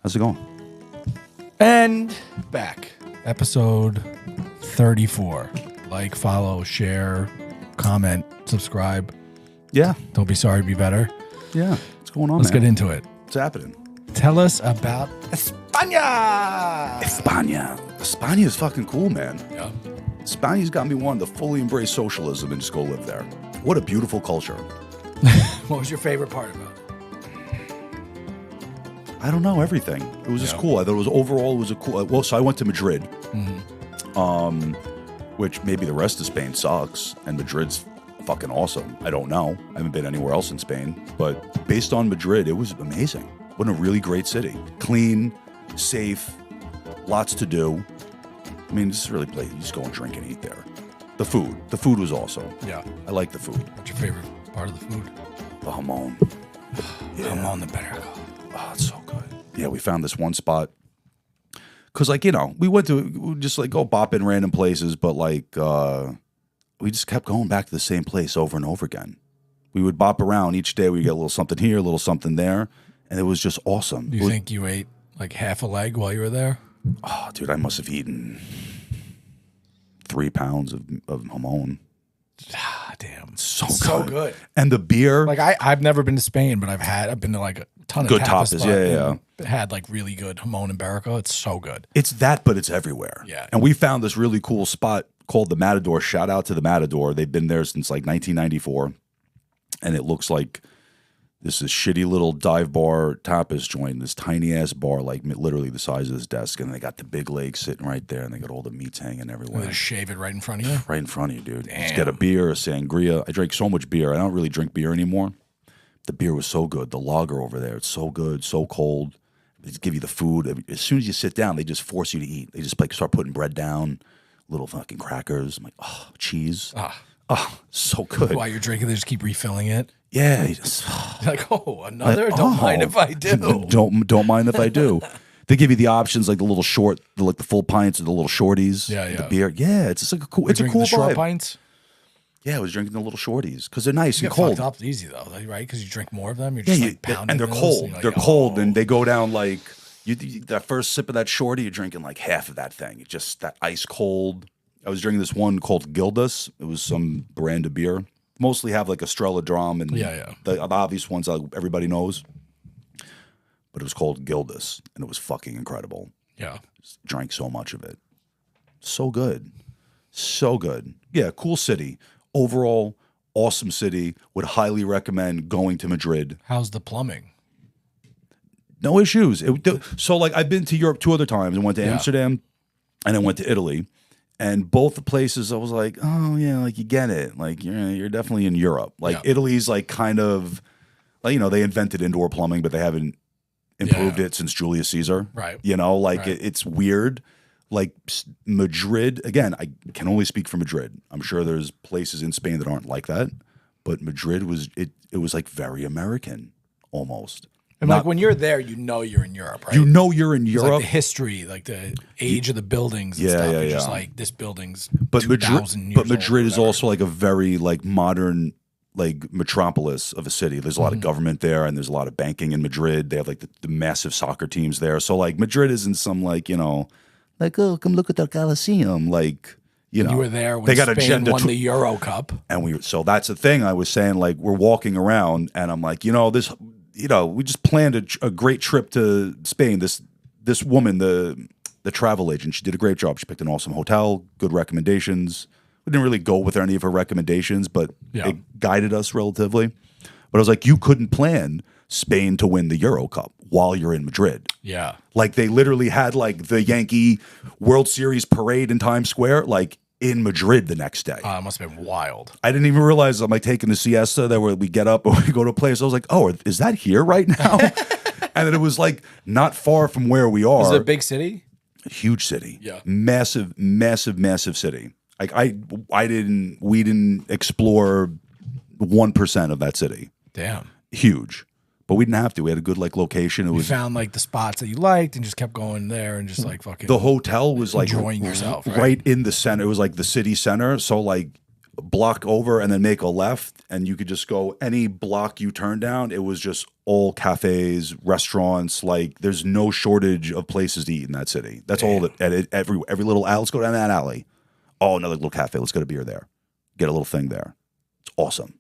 How's it going? And back. Episode 34. Like, follow, share, comment, subscribe. Yeah. Don't be sorry, be better. Yeah. What's going on, Let's man? get into it. What's happening? Tell us about España. España. España is fucking cool, man. Yeah. España's got me wanting to fully embrace socialism and just go live there. What a beautiful culture. What was your favorite part about it? I don't know, everything. It was just cool. I thought it was a cool. Well, so I went to Madrid, which maybe the rest of Spain sucks, and Madrid's fucking awesome. I don't know. I haven't been anywhere else in Spain, but based on Madrid, it was amazing. What a really great city. Clean, safe, lots to do. I mean, this is really place. You just go and drink and eat there. The food was awesome. Yeah. I like the food. What's your favorite part of the food? The jamon. Jamon ibérico. Oh, it's so good. Yeah, we found this one spot. Because, like, you know, we just, like, go bop in random places, but, like, we just kept going back to the same place over and over again. We would bop around each day. We'd get a little something here, a little something there, and it was just awesome. Do you think you ate, like, half a leg while you were there? Oh, dude, I must have eaten 3 pounds of jamon. Ah, damn. So good. And the beer. Like, I've never been to Spain, but I've been to, like, a ton of good tapas. tapas, yeah. Had, like, really good jamon ibérico. It's so good. It's that, but it's everywhere. Yeah. And we found this really cool spot called the Matador. Shout out to the Matador. They've been there since, like, 1994. And it looks like this is shitty little dive bar tapas joint, this tiny ass bar, like literally the size of this desk, and they got the big leg sitting right there, and they got all the meats hanging everywhere. They shave it right in front of you? Right in front of you, dude. Damn. Just get a beer, a sangria. I drank so much beer. I don't really drink beer anymore. The beer was so good. The lager over there, it's so good, so cold. They just give you the food. As soon as you sit down, they just force you to eat. They just like start putting bread down, little fucking crackers. I'm like, oh, cheese. Oh, so good. While you're drinking, they just keep refilling it. Yeah. Like, oh, another? Don't mind if I do. Don't mind if I do. They give you the options, like the little short, like the full pints or the little shorties. Yeah. The beer. Yeah, it's just like a cool. It's a cool the short vibe. pints. Yeah, I was drinking the little shorties because they're nice You and get cold. fucked up easy though, right? Because you drink more of them. You're just like pounding and they're those, cold. and like, They're cold, and they go down like that first sip of that shorty. You're drinking like half of that thing. It's just that ice cold. I was drinking this one called Gildas. It was some brand of beer. Mostly have like Estrella Drum and the obvious ones everybody knows. But it was called Gildas, and it was fucking incredible. Yeah. Just drank so much of it. So good. So good. Yeah, cool city. Overall, awesome city. Would highly recommend going to Madrid. How's the plumbing? No issues. So like I've been to Europe 2 other times and went to Amsterdam and I went to Italy. And both the places, I was like, oh yeah, like you get it, like you're definitely in Europe. Like Italy's like kind of, like, you know, they invented indoor plumbing, but they haven't improved it since Julius Caesar. Right. You know, like it's weird. Like Madrid, again, I can only speak for Madrid. I'm sure there's places in Spain that aren't like that, but Madrid was it was like very American almost. And like when you're there, you know you're in Europe, right? You know you're in It's Europe. like the history, like the age of the buildings and stuff. You're just like, this building's 2,000 years But Madrid old, is also like a very like modern like metropolis of a city. There's a lot of government there, and there's a lot of banking in Madrid. They have like the massive soccer teams there. So like Madrid isn't some like, you know, like, oh, come look at the Coliseum. Like, you know, You were there when they got Spain won to the Euro Cup. And so that's the thing I was saying, like, we're walking around and I'm like, you know, we just planned a great trip to Spain. This woman, the travel agent, she did a great job. She picked an awesome hotel, good recommendations. We didn't really go with any of her recommendations, but it guided us relatively. But I was like, you couldn't plan Spain to win the Euro Cup while you're in Madrid. Yeah. Like they literally had like the Yankee World Series parade in Times Square, like in Madrid the next day. It must have been wild. I didn't even realize I'm like taking the siesta that where we get up and we go to a place. I was like, oh, is that here right now? And then it was like not far from where we are. Is it a big city? A huge city. Yeah. Massive, massive, massive city. Like we didn't explore 1% of that city. Damn. Huge. But we didn't have to. We had a good like location. It You was found like the spots that you liked and just kept going there and just like fucking the hotel was like enjoying yourself, right in the center. It was like the city center. So like block over and then make a left, and you could just go any block you turn down. It was just all cafes, restaurants. Like there's no shortage of places to eat in that city. That's all that every little alley. Let's go down that alley. Oh, another little cafe. Let's get a beer there. Get a little thing there. It's awesome.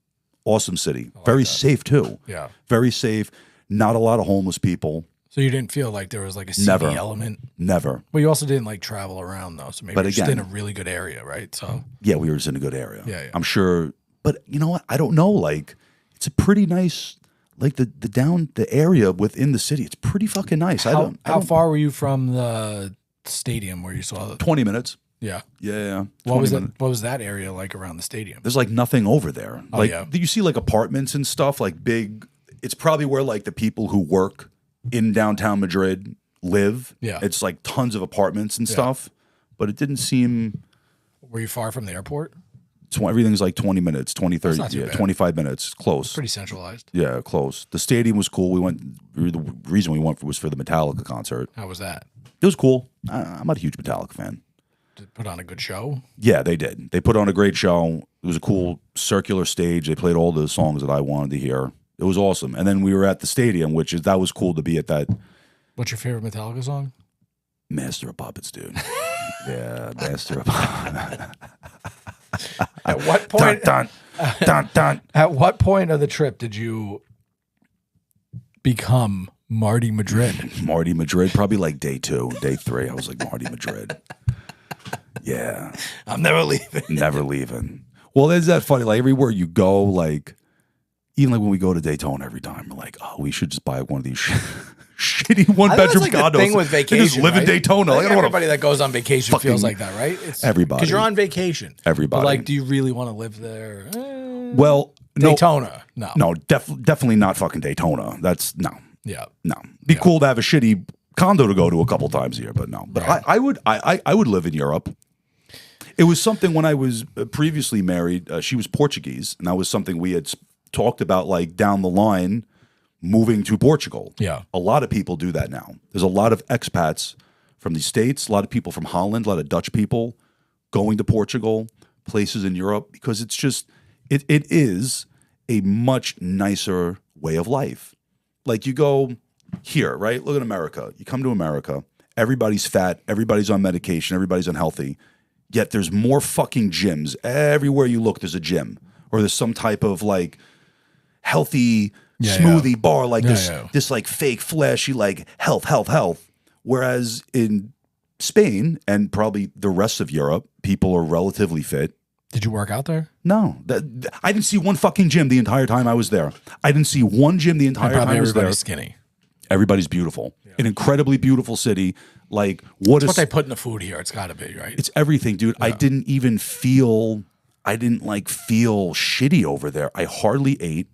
Awesome city. Like very safe too. Yeah. Very safe. Not a lot of homeless people. So you didn't feel like there was like a city element? Never. Well, you also didn't like travel around though. So maybe you're just in a really good area, right? So yeah, we were just in a good area. Yeah. I'm sure. But you know what? I don't know. Like it's a pretty nice, like the area within the city. It's pretty fucking nice. How far were you from the stadium where you saw 20 minutes. Yeah. Yeah. What was that area like around the stadium? There's like nothing over there. Oh, like yeah. you see like apartments and stuff, like big. It's probably where like the people who work in downtown Madrid live. Yeah. It's like tons of apartments and stuff, but it didn't seem. Were you far from the airport? Everything's like 20 minutes, 20, 30, 25 minutes. Close. Pretty centralized. Yeah, close. The stadium was cool. The reason we went was for the Metallica concert. How was that? It was cool. I'm not a huge Metallica fan. Did it put on a good show? Yeah, they did. They put on a great show. It was a cool circular stage. They played all the songs that I wanted to hear. It was awesome. And then we were at the stadium, that was cool to be at that. What's your favorite Metallica song? Master of Puppets, dude. Yeah, Master of Puppets. At what point? Dun, dun, dun, dun. At what point of the trip did you become Marty Madrid? Marty Madrid, probably like day 2, day 3. I was like Marty Madrid. Yeah, I'm never leaving. Never leaving. Well, there's that funny. Like everywhere you go, like even like when we go to Daytona every time, we're like, oh, we should just buy one of these shitty 1-bedroom like condos. The thing with vacation, just live in Daytona. Like everybody that goes on vacation feels like that, right? It's, everybody, because you're on vacation. Everybody, but like, do you really want to live there? Well, Daytona, no, definitely not fucking Daytona. That's no. Yeah, no. Be cool to have a shitty condo to go to a couple times a year, but no. But right. I would live in Europe. It was something when I was previously married. She was Portuguese, and that was something we had talked about, like down the line, moving to Portugal. Yeah, a lot of people do that now. There's a lot of expats from the States, a lot of people from Holland, a lot of Dutch people going to Portugal, places in Europe, because it's just it is a much nicer way of life. Like you go here, right? Look at America. You come to America, everybody's fat, everybody's on medication, everybody's unhealthy. Yet there's more fucking gyms. Everywhere you look, there's a gym. Or there's some type of like healthy smoothie bar, like this like fake flashy like health. Whereas in Spain and probably the rest of Europe, people are relatively fit. Did you work out there? No. I didn't see one fucking gym the entire time I was there. I didn't see one gym the entire time I was there. Everybody's skinny. Everybody's beautiful. Yeah. An incredibly beautiful city. Like what they put in the food here. It's got to be, right? It's everything, dude. Yeah. I didn't feel shitty over there. I hardly ate.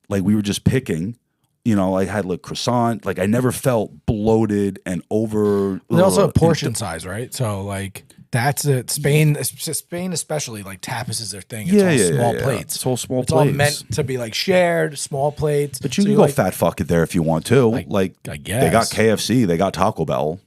Like we were just picking. You know, I had like croissant. Like I never felt bloated and over. They also have portion size, right? So like that's it. Spain especially, like tapas is their thing. It's all small plates. It's all small plates. It's all meant to be like shared, small plates. But you can go like, fat fuck it there if you want to. Like I guess. They got KFC, they got Taco Bell.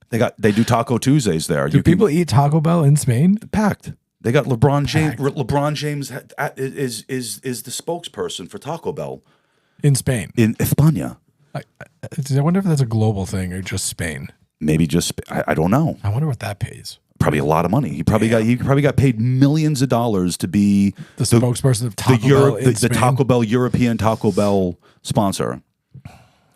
They do Taco Tuesdays there. Do people eat Taco Bell in Spain? Packed. They got LeBron James. LeBron James is the spokesperson for Taco Bell in Spain. In España. I wonder if that's a global thing or just Spain. Maybe just I don't know. I wonder what that pays. Probably a lot of money. He probably got paid millions of dollars to be the spokesperson of Taco Bell in Spain. The Taco Bell European Taco Bell sponsor.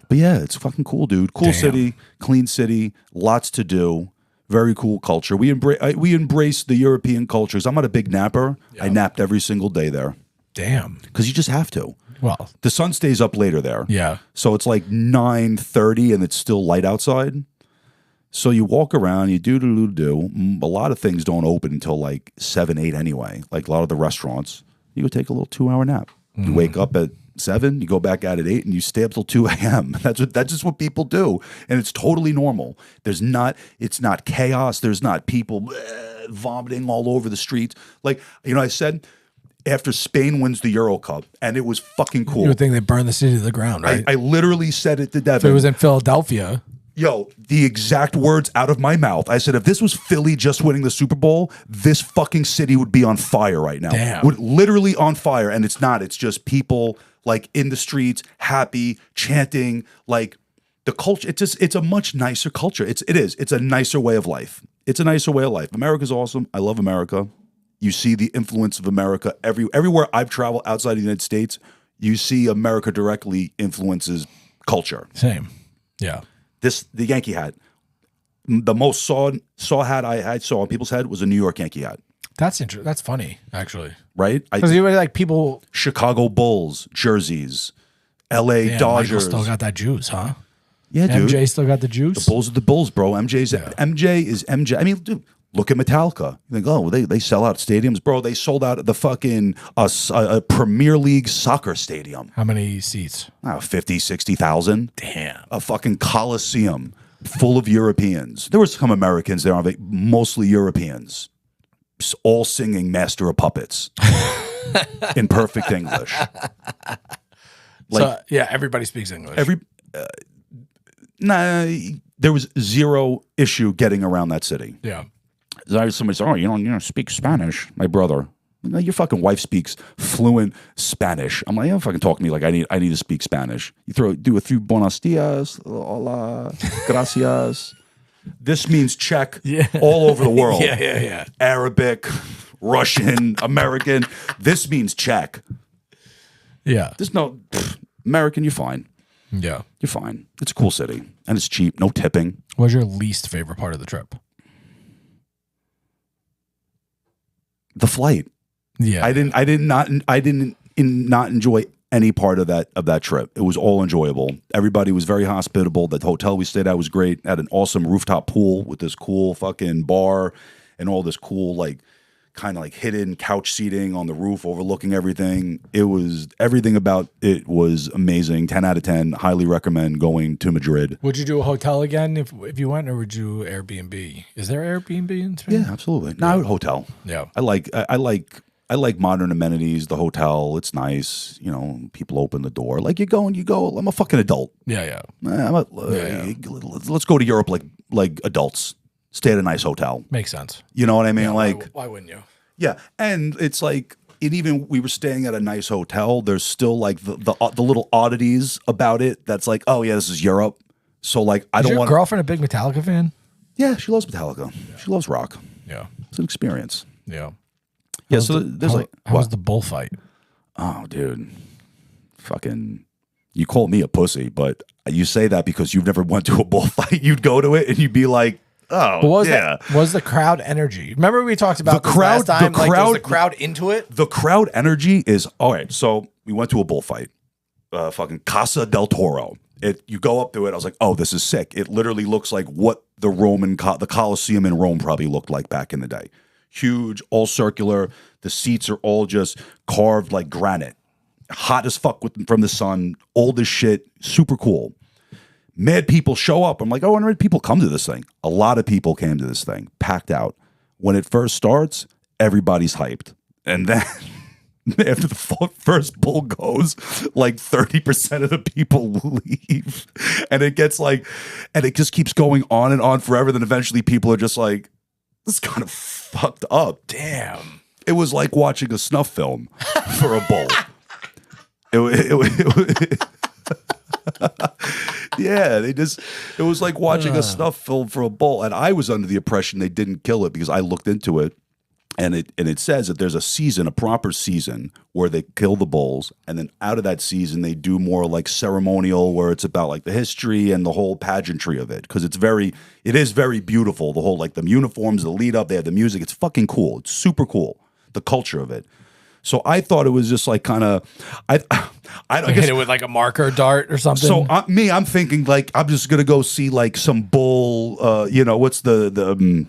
But yeah, it's fucking cool, dude. Cool city, clean city, lots to do. Very cool culture. We embrace the European cultures. I'm not a big napper. Yep. I napped every single day there. Damn. Because you just have to. Well, the sun stays up later there. Yeah. So it's like 9:30 and it's still light outside. So you walk around, you do. A lot of things don't open until like 7, 8 anyway. Like a lot of the restaurants, you go take a little 2-hour nap. You wake up at 7, you go back out at 8, and you stay up till 2 a.m. That's just what people do, and it's totally normal. It's not chaos. There's not people vomiting all over the streets. Like I said, after Spain wins the Euro Cup, and it was fucking cool. You would think they burned the city to the ground, right? I literally said it to Devin. If it was in Philadelphia. Yo, the exact words out of my mouth. I said, if this was Philly just winning the Super Bowl, this fucking city would be on fire right now. Damn. Would literally on fire. And it's not. It's just people like in the streets, happy, chanting, like the culture. It's a much nicer culture. It is. It's a nicer way of life. It's a nicer way of life. America's awesome. I love America. You see the influence of America everywhere I've traveled outside of the United States. You see America directly influences culture. Same. Yeah. The Yankee hat. The most saw hat I saw on people's head was a New York Yankee hat. That's interesting. That's funny, actually. Right? Because you were like people. Chicago Bulls jerseys, L.A. Dodgers. Michael still got that juice, huh? Yeah, dude. MJ still got the juice. The Bulls are the Bulls, bro. MJ is MJ. I mean, dude, look at Metallica. You think, oh, they sell out stadiums, bro. They sold out the fucking a Premier League soccer stadium. How many seats? 50, 60,000. Damn. A fucking coliseum full of Europeans. There were some Americans there, mostly Europeans, all singing "Master of Puppets" in perfect English. So yeah, everybody speaks English. There was zero issue getting around that city. Yeah. Somebody said, "Oh, you don't speak Spanish." My brother, no, your fucking wife speaks fluent Spanish. I'm like, you don't fucking talk to me like I need to speak Spanish. You do a few buenos dias, hola, gracias. This means Czech all over the world. Yeah. Arabic, Russian, American. This means Czech. Yeah. There's no American. You're fine. Yeah. You're fine. It's a cool city and it's cheap. No tipping. What was your least favorite part of the trip? The flight. Yeah. I did not enjoy any part of that trip. It was all enjoyable. Everybody was very hospitable. The hotel we stayed at was great. Had an awesome rooftop pool with this cool fucking bar and all this cool kind of hidden couch seating on the roof overlooking everything. Everything about it was amazing. 10 out of 10. Highly recommend going to Madrid. Would you do a hotel again if you went, or would you Airbnb? Is there Airbnb in Spain? Yeah, absolutely. No, I would hotel. Yeah. I like modern amenities. The hotel, it's nice. You know, people open the door. You go. I'm a fucking adult. Yeah. Let's go to Europe like adults. Stay at a nice hotel. Makes sense. You know what I mean? Yeah, why wouldn't you? Yeah, and it's even we were staying at a nice hotel. There's still the little oddities about it. That's oh yeah, this is Europe. So I don't want. Your girlfriend a big Metallica fan? Yeah, she loves Metallica. Yeah. She loves rock. Yeah, it's an experience. Yeah. Yeah. So there's how was the bullfight? Oh, dude, fucking. You call me a pussy, but you say that because you've never went to a bullfight. You'd go to it and you'd be like, oh, was the crowd energy? Remember we talked about the crowd last time? Was the crowd into it? The crowd energy is all right. So we went to a bullfight, fucking Casa del Toro. You go up to it. I was like, oh, this is sick. It literally looks like what the Colosseum in Rome probably looked like back in the day. Huge, all circular. The seats are all just carved like granite. Hot as fuck from the sun. Old as shit. Super cool. Mad people show up. I'm like, oh, 100 people come to this thing. A lot of people came to this thing, packed out. When it first starts, everybody's hyped. And then after the first bull goes, 30% of the people leave. And it gets and it just keeps going on and on forever. Then eventually people are just like, this is kind of fucked up. Damn. It was like watching a snuff film for a bull. Yeah, it was like watching a snuff film for a bull. And I was under the impression they didn't kill it because I looked into it and it says that there's a proper season where they kill the bulls, and then out of that season they do more ceremonial where it's about the history and the whole pageantry of it, because it is very beautiful. The whole the uniforms, the lead up, they have the music. It's fucking cool. It's super cool. The culture of it. So I thought it was just kind of, I guess, hit it with a marker dart or something. So I'm thinking I'm just gonna go see some bull. What's the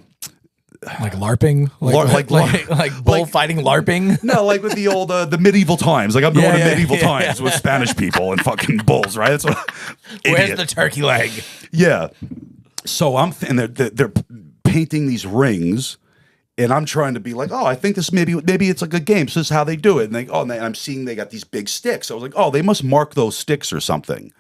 LARPing, like bullfighting LARPing. No, with the old the medieval times. I'm going to medieval times with Spanish people and fucking bulls, right? That's what. Where's the turkey leg? Yeah. So and they're painting these rings. And I'm trying to be I think this maybe it's a game. So this is how they do it. And I'm seeing they got these big sticks. I was like, oh, they must mark those sticks or something.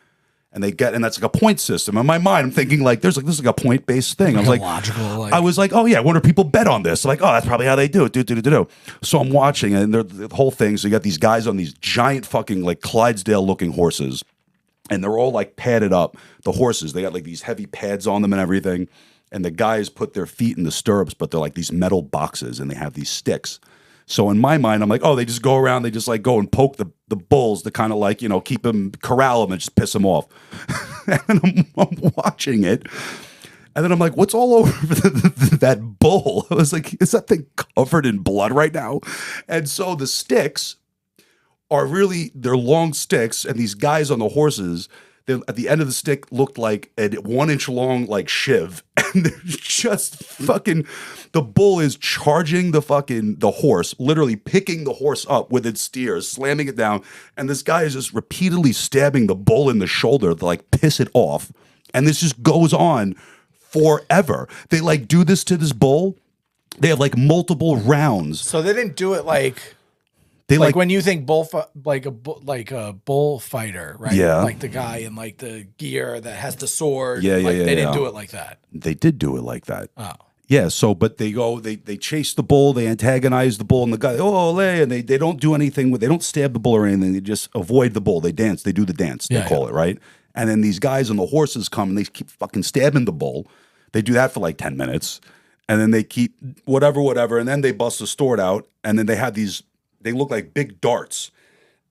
And that's like a point system. In my mind, I'm thinking like this is like a point based thing. I was like, logical. I was like, oh yeah, I wonder if people bet on this. I'm like, oh, that's probably how they do it. So I'm watching, and the whole thing. So you got these guys on these giant fucking like Clydesdale looking horses, and they're all like padded up. The horses, they got like these heavy pads on them and everything. And the guys put their feet in the stirrups, but they're like these metal boxes, and they have these sticks. So in my mind, I'm like, oh, they just go around, they just like go and poke the bulls to kind of like, keep them, corral them and just piss them off. And I'm watching it. And then I'm like, what's all over that bull? I was like, is that thing covered in blood right now? And so the sticks they're long sticks, and these guys on the horses, at the end of the stick looked like a 1 inch long like shiv, and they're just fucking. The bull is charging the horse, literally picking the horse up with its steers, slamming it down, and this guy is just repeatedly stabbing the bull in the shoulder to like piss it off, and this just goes on forever. They like do this to this bull. They have like multiple rounds. So they didn't do it like. Like when you think like a bullfighter, right? Yeah. Like the guy in like the gear that has the sword. Yeah, They didn't do it like that. They did do it like that. Oh. Yeah, so but they chase the bull, they antagonize the bull, and the guy, and they don't do anything they don't stab the bull or anything, they just avoid the bull. They dance, they do the dance, they call it, right? And then these guys on the horses come and they keep fucking stabbing the bull. They do that for like 10 minutes, and then they keep whatever, and then they bust the sword out, and then they have these. They look like big darts,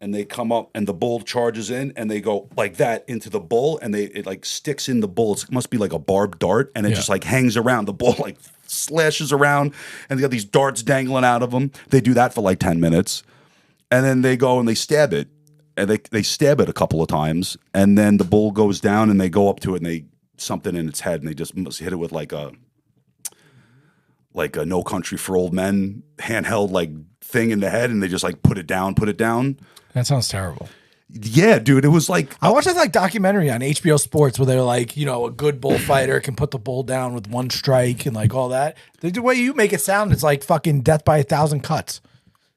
and they come up, and the bull charges in, and they go like that into the bull, and it like sticks in the bull. It must be like a barbed dart, and it just like hangs around. The bull like slashes around, and they got these darts dangling out of them. They do that for like 10 minutes, and then they go and they stab it, and they stab it a couple of times, and then the bull goes down, and they go up to it, and they something in its head, and they just must hit it with like a No Country for Old Men handheld like thing in the head, and they just like put it down. That sounds terrible. Yeah, dude, it was like I watched this like documentary on HBO Sports where they're like, a good bullfighter can put the bull down with one strike and like all that. The way you make it sound, it's like fucking death by 1,000 cuts.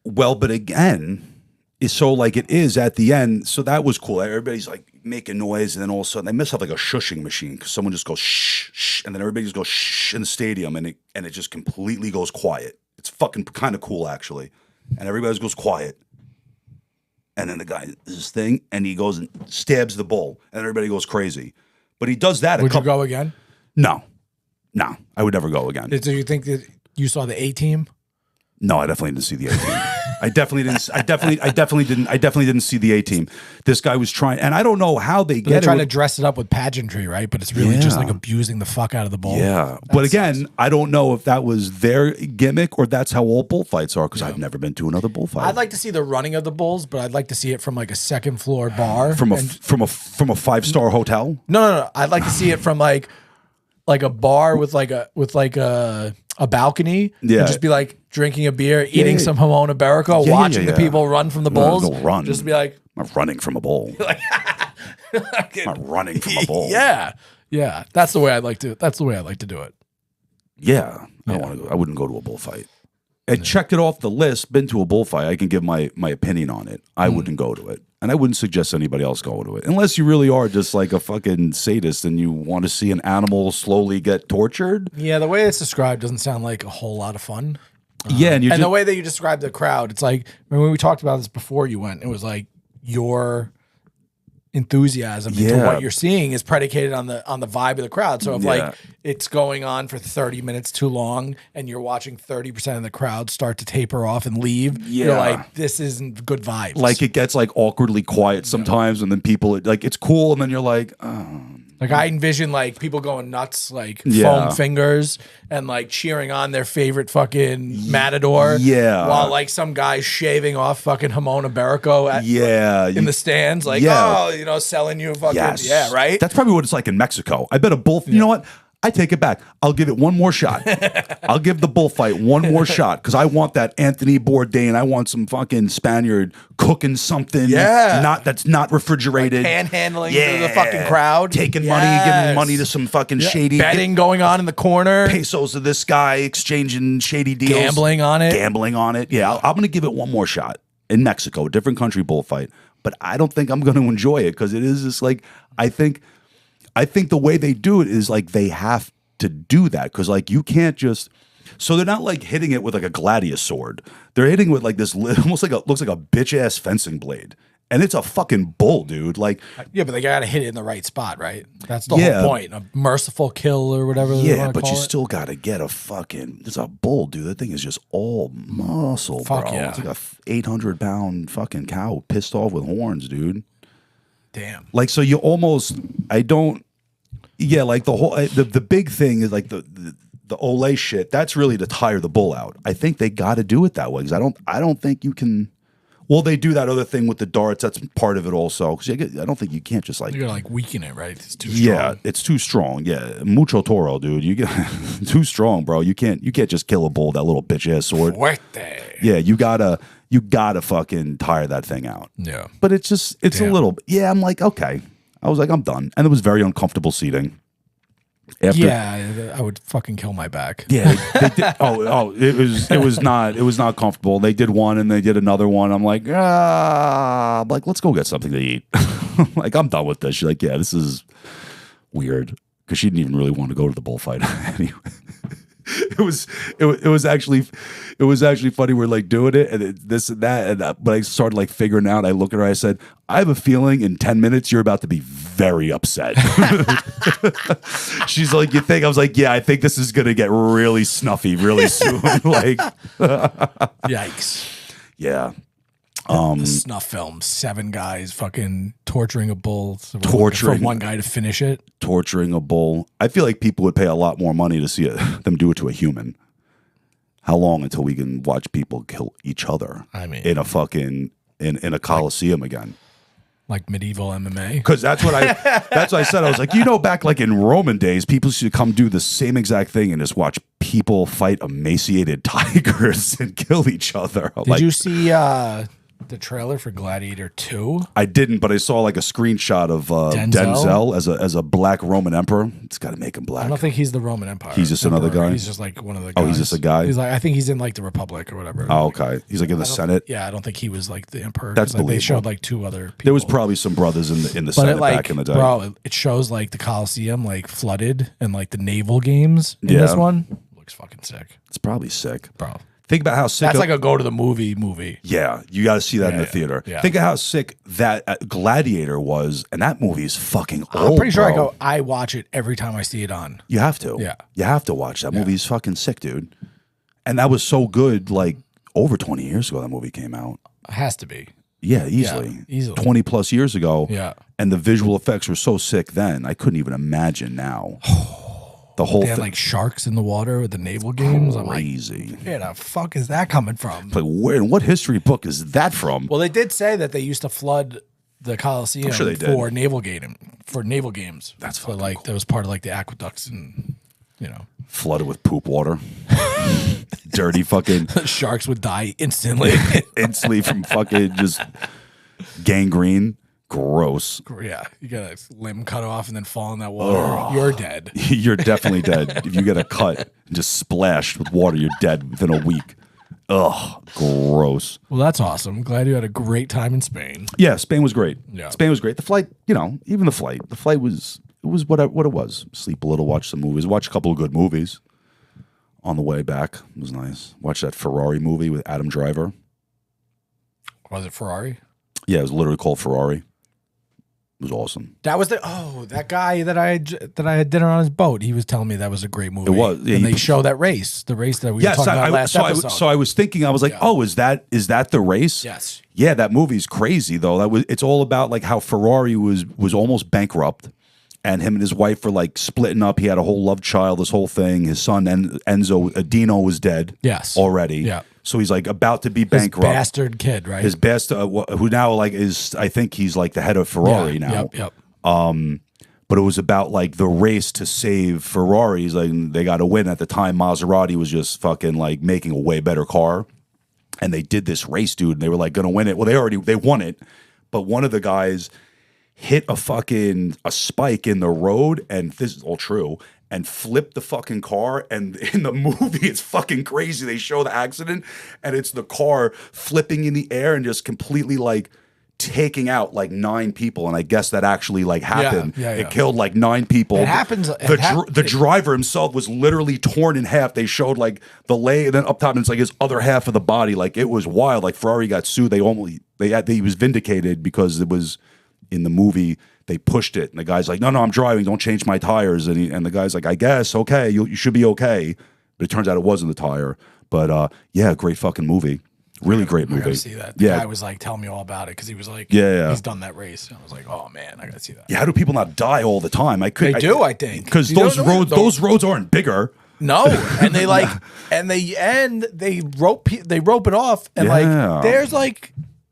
Well, but again, so like it is at the end. So that was cool. Everybody's like making noise, and then all of a sudden they must have like a shushing machine because someone just goes shh, shh, and then everybody just goes shh in the stadium, and it just completely goes quiet. It's fucking kind of cool actually, and everybody goes quiet. And then the guy does his thing, and he goes and stabs the bull, and everybody goes crazy. But he does that. Would you go again? No, I would never go again. Do you think that you saw the A-Team? No, I definitely didn't see the A-Team. I definitely didn't see the A-Team. This guy was trying, and I don't know how they get it. They're trying to dress it up with pageantry, right? But it's really just like abusing the fuck out of the bull. Yeah, but again, I don't know if that was their gimmick or that's how all bullfights are because I've never been to another bullfight. I'd like to see the running of the bulls, but I'd like to see it from like a second floor bar from a 5-star hotel. No. I'd like to see it from like a bar with like a balcony, and just be like drinking a beer, eating some jamon iberico, watching the people run from the bulls. No, run. Just be like, I'm not running from a bull. I'm not running from a bull. Yeah. That's the way I'd like to. That's the way I'd like to do it. Yeah, I don't want to. I wouldn't go to a bullfight. I checked it off the list. Been to a bullfight. I can give my opinion on it. I wouldn't go to it, and I wouldn't suggest anybody else go to it unless you really are just like a fucking sadist and you want to see an animal slowly get tortured. Yeah, the way it's described doesn't sound like a whole lot of fun. And the way that you describe the crowd, it's like when we talked about this before you went, it was like your enthusiasm into what you're seeing is predicated on the vibe of the crowd. So if like it's going on for 30 minutes too long and you're watching 30% of the crowd start to taper off and leave, you're like, this isn't good vibes. Like it gets like awkwardly quiet sometimes, and then people like it's cool, and then you're like, oh. Like I envision like people going nuts, like foam fingers and like cheering on their favorite fucking matador. Yeah. While like some guy's shaving off fucking jamon iberico in the stands, like, selling you fucking, right? That's probably what it's like in Mexico. I bet a bull, you know what? I take it back. I'll give it one more shot. I'll give the bullfight one more shot because I want that Anthony Bourdain. I want some fucking Spaniard cooking something. That's not refrigerated. Like panhandling through the fucking crowd. Taking money, giving money to some fucking shady. Betting going on in the corner. Pesos to this guy, exchanging shady deals. Gambling on it. Yeah, I'm going to give it one more shot. In Mexico, a different country bullfight. but I don't think I'm going to enjoy it because it is just like I think the way they do it is like they have to do that because like you can't just. So they're not like hitting it with like a gladius sword. They're hitting with like this almost like looks like a bitch ass fencing blade. And it's a fucking bull, dude. Like, yeah, but they gotta hit it in the right spot, right? That's the whole point. A merciful kill or whatever. Yeah, but you still gotta get a fucking. It's a bull, dude. That thing is just all muscle, bro. Yeah. It's like a 800-pound fucking cow pissed off with horns, dude. Damn. Like, so you almost. I don't. Yeah, like the whole. The big thing is like the Olay shit. That's really to tire the bull out. I think they got to do it that way because I don't think you can. Well, they do that other thing with the darts. That's part of it also. Because I don't think you can't just like... You gotta like weaken it, right? It's too strong. Yeah, it's too strong. Yeah, mucho toro, dude. You get too strong, bro. You can't just kill a bull with that little bitch ass sword. Fuerte. Yeah, you gotta fucking tire that thing out. Yeah, but it's a little. Yeah, I'm like, okay. I was like, I'm done, and it was very uncomfortable seating. I would fucking kill my back. Yeah, they did. It was not comfortable. They did one and they did another one. I'm like, let's go get something to eat. Like, I'm done with this. She's like, yeah, this is weird because she didn't even really want to go to the bullfight anyway. It was actually funny. We're like doing it and this and that, but I started like figuring out. I look at her. I said, I have a feeling in 10 minutes you're about to be very upset. She's like, you think? I was like, yeah, I think this is gonna get really snuffy really soon. Like, yikes. Yeah. The snuff film, 7 guys fucking torturing a bull for one guy to finish it. Torturing a bull. I feel like people would pay a lot more money to see them do it to a human. How long until we can watch people kill each other? I mean, in a fucking in a coliseum again. Like medieval MMA? Because that's what I said. I was like, back like in Roman days, people used to come do the same exact thing and just watch people fight emaciated tigers and kill each other. Did you see the trailer for Gladiator 2? I didn't, but I saw like a screenshot of Denzel as a black Roman emperor. It's got to make him black. I don't think he's the Roman Empire. He's just another guy? He's just like one of the guys. Oh, he's just a guy? He's like, I think he's in like the Republic or whatever. Oh, okay. He's like in the Senate? Yeah, I don't think he was like the emperor. That's like, believable. They showed like 2 other people. There was probably some brothers in the Senate back in the day. Bro, it shows like the Coliseum like flooded and like the naval games in this one. Looks fucking sick. It's probably sick. Bro. Think about how sick. That's like a go to the movie. Yeah, you got to see that in the theater. Yeah. Think of how sick that Gladiator was, and that movie is fucking old. I'm pretty sure I watch it every time I see it on. You have to. Yeah, you have to watch that movie. Is fucking sick, dude. And that was so good. Like over 20 years ago, that movie came out. It has to be. Yeah, easily. 20 plus years ago. Yeah, and the visual effects were so sick then. I couldn't even imagine now. The whole they had like sharks in the water with the naval games. Crazy. I'm like, where the fuck is that coming from? Like, where and what history book is that from? Well, they did say that they used to flood the Coliseum for naval games. That's so like cool. That was part of like the aqueducts and flooded with poop water. Dirty fucking sharks would die instantly from fucking just gangrene. Gross. Yeah, you get a limb cut off and then fall in that water. Oh. You're dead. You're definitely dead. If you get a cut and just splashed with water, you're dead within a week. Ugh, gross. Well, that's awesome. Glad you had a great time in Spain. Yeah, Spain was great. Yeah. Spain was great. The flight, even the flight was what it was. Sleep a little, watch some movies, watch a couple of good movies on the way back. It was nice. Watch that Ferrari movie with Adam Driver. Was it Ferrari? Yeah, it was literally called Ferrari. It was awesome. That was that guy that I had dinner on his boat. He was telling me that was a great movie. It was. Yeah, and they show that race, the race that we were talking about last episode. So I was thinking, I was like, oh, is that the race? Yes. Yeah, that movie's crazy though. It's all about like how Ferrari was almost bankrupt, and him and his wife were like splitting up. He had a whole love child, this whole thing. His son Dino was dead. Yes. Already. Yeah. So he's like about to be bankrupt. His bastard kid, right? His bastard, who now like is, I think he's like the head of Ferrari now. Yep. But it was about like the race to save Ferraris. Like they got to win. At the time, Maserati was just fucking like making a way better car, and they did this race, dude. And they were like going to win it. Well, they won it, but one of the guys hit a spike in the road, and this is all true. And flip the fucking car, and in the movie, it's fucking crazy. They show the accident, and it's the car flipping in the air and just completely like taking out like 9 people, and I guess that actually like happened. Yeah. It killed like 9 people. It happens. The driver himself was literally torn in half. They showed like the leg, and then up top, and it's like his other half of the body. Like it was wild. Like Ferrari got sued. He was vindicated because it was in the movie. They pushed it, and the guy's like, "No, I'm driving. Don't change my tires." And the guy's like, "I guess okay, you should be okay." But it turns out it wasn't the tire. But yeah, great fucking movie. Really great movie. I gotta see that. The guy was like telling me all about it because he was like, he's done that race. And I was like, oh man, I gotta see that. Yeah, how do people not die all the time? I think because those roads aren't bigger. No, and they like, and they rope it off, and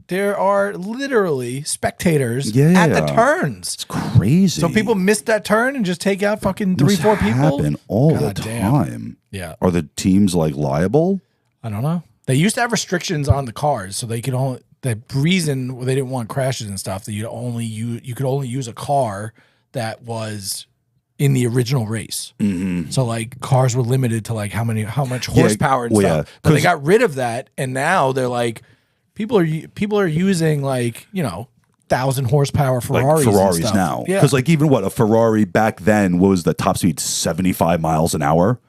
there are literally spectators at the turns. It's crazy. So people miss that turn and just take out fucking 3-4 people. Happen all the time. Yeah. Are the teams like liable? I don't know. They used to have restrictions on the cars, so they could only. The reason they didn't want crashes and stuff that you could only use a car that was in the original race. Mm-hmm. So like cars were limited to like how much horsepower and stuff. But they got rid of that, and now they're like people are using like 1,000 horsepower Ferraris and stuff. Now. Because like even a Ferrari back then, what was the top speed? 75 miles an hour.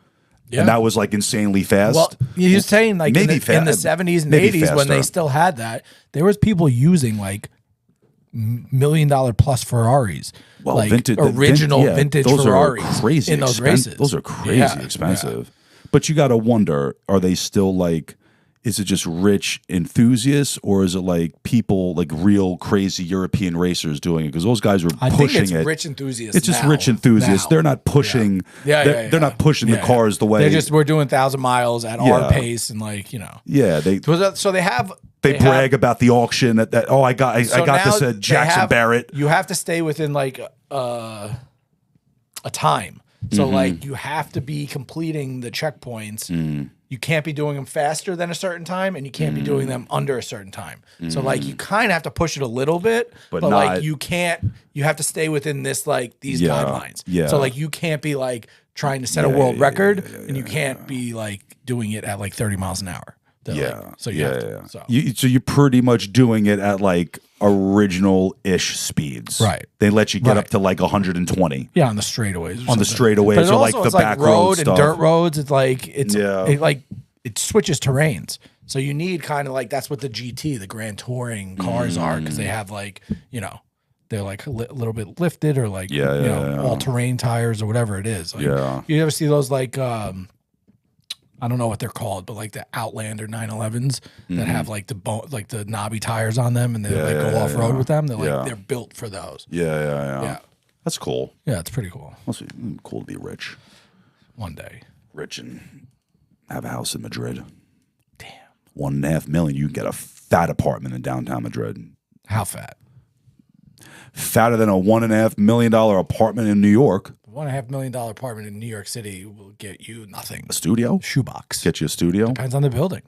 Yeah. And that was like insanely fast. Well, you're saying like in the 70s and 80s when they still had that, there was people using like $1 million plus Ferraris. Well, like vintage those Ferraris are crazy in those races. Those are crazy expensive. But you got to wonder, are they still like, is it just rich enthusiasts, or is it like people, like real crazy European racers doing it? Because those guys were pushing it. I think it's rich enthusiasts. It's just rich enthusiasts. They're not pushing. They're not pushing the cars the way. We're doing 1,000 miles at our pace, and like Yeah, so they have. They brag about the auction that I got this Jackson Barrett. You have to stay within like a time. So like you have to be completing the checkpoints. You can't be doing them faster than a certain time, and you can't be doing them under a certain time. So like you kind of have to push it a little bit, but like you can't. You have to stay within this like these guidelines. Yeah. So like you can't be like trying to set a world record, and you can't be like doing it at like 30 miles an hour. So you're pretty much doing it at like original-ish speeds. Right. They let you get up to like 120. Yeah, on the straightaways. On the straightaways, or like the back road and dirt roads. It's like it switches terrains. So you need kind of like that's what the GT, the Grand Touring cars are, because they have like they're like a little bit lifted, or like all-terrain tires or whatever it is. Like, you ever see those like I don't know what they're called, but like the Outlander 911s that have like the knobby tires on them, and they go off road with them. They're like they're built for those. Yeah. That's cool. Yeah, it's pretty cool. Must be cool to be rich. One day, rich and have a house in Madrid. Damn, $1.5 million. You can get a fat apartment in downtown Madrid. How fat? Fatter than a $1.5 million apartment in New York. $1.5 million apartment in New York City will get you nothing. A studio? Shoebox. Get you a studio? Depends on the building.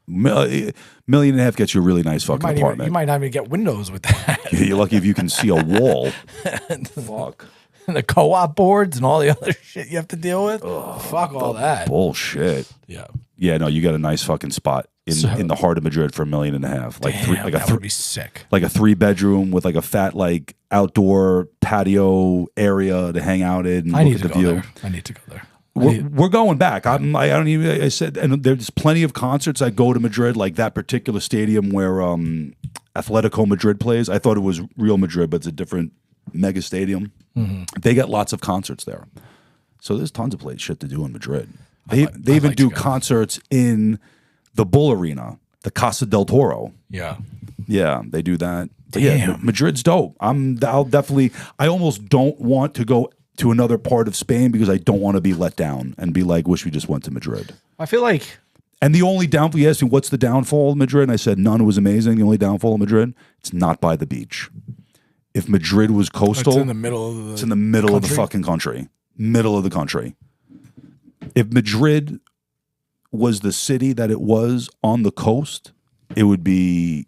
$1.5 million gets you a really nice fucking apartment. You might not even get windows with that. You're lucky if you can see a wall. Fuck. And the co-op boards and all the other shit you have to deal with. Fuck all that. Bullshit. Yeah. Yeah, no, you got a nice fucking spot in the heart of Madrid for $1.5 million. That would be sick. Like a 3-bedroom with like a fat like outdoor patio area to hang out in. And I need to go there. I need to go there. We're going back. I said, and there's plenty of concerts. I go to Madrid, like that particular stadium where Atletico Madrid plays. I thought it was Real Madrid, but it's a different mega stadium. They get lots of concerts there, so there's tons of shit to do in Madrid. They even do concerts in the Bull Arena, the Casa del Toro. Yeah, they do that. But yeah, Madrid's dope. I almost don't want to go to another part of Spain because I don't want to be let down and be like, wish we just went to Madrid. I feel like. And the only downfall, you asked me, what's the downfall of Madrid? And I said, none was amazing. The only downfall of Madrid, it's not by the beach. If Madrid was coastal, it's in the middle of the it's in the middle of the fucking country. Middle of the country. If Madrid was the city that it was on the coast, it would be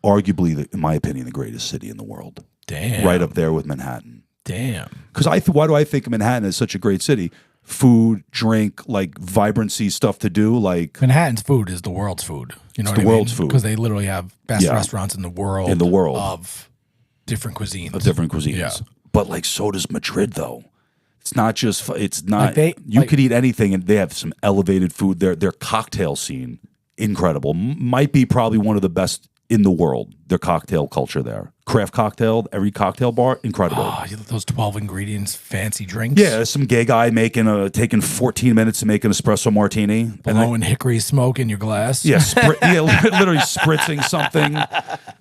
arguably, in my opinion, the greatest city in the world. Damn. Right up there with Manhattan. Damn. Because why do I think Manhattan is such a great city? food, drink, like vibrancy stuff to do. Like Manhattan's food is the world's food. You know, it's the world's food because they literally have best restaurants in the world. Of different cuisines. Yeah. But like, so does Madrid, though. It's not just. It's not. Like you could eat anything, and they have some elevated food. Their cocktail scene, incredible. Might be probably one of the best in the world. Their cocktail culture there. Craft cocktail, every cocktail bar, incredible. Oh, those 12 ingribs, fancy drinks. Yeah, some gay guy taking 14 minutes to make an espresso martini. Blowing hickory smoke in your glass. Yeah, literally spritzing something,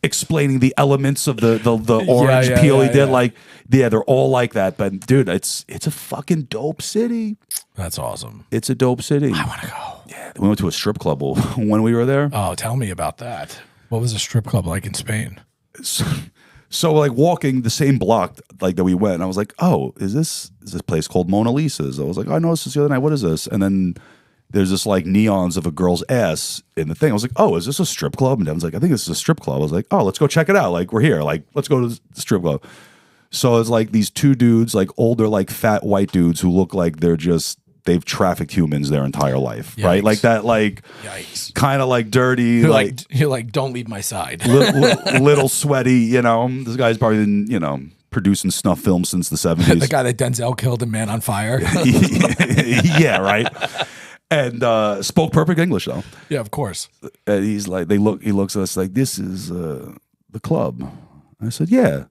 explaining the elements of the orange peel he did. Yeah. Like, they're all like that. But dude, it's a fucking dope city. That's awesome. It's a dope city. I want to go. Yeah, we went to a strip club when we were there. Oh, tell me about that. What was a strip club like in Spain? So like walking the same block like that we went, and I was like, oh, is this place called Mona Lisa's? I was like, I noticed this the other night. What is this? And then there's this like neons of a girl's ass in the thing. I was like, oh, is this a strip club? And Devin's like, I think this is a strip club. I was like, oh, let's go check it out. Like, we're here. Like, let's go to the strip club. So it's like these two dudes, like older, like fat white dudes who look like they've trafficked humans their entire life. Yikes. Right? Like that, like kind of like dirty. You're like, don't leave my side. Little sweaty, you know. This guy's probably been, you know, producing snuff films since the 70s. The guy that Denzel killed in Man on Fire. Yeah, right. And spoke perfect English though. Yeah, of course. And he's like, he looks at us like, this is the club. And I said, yeah.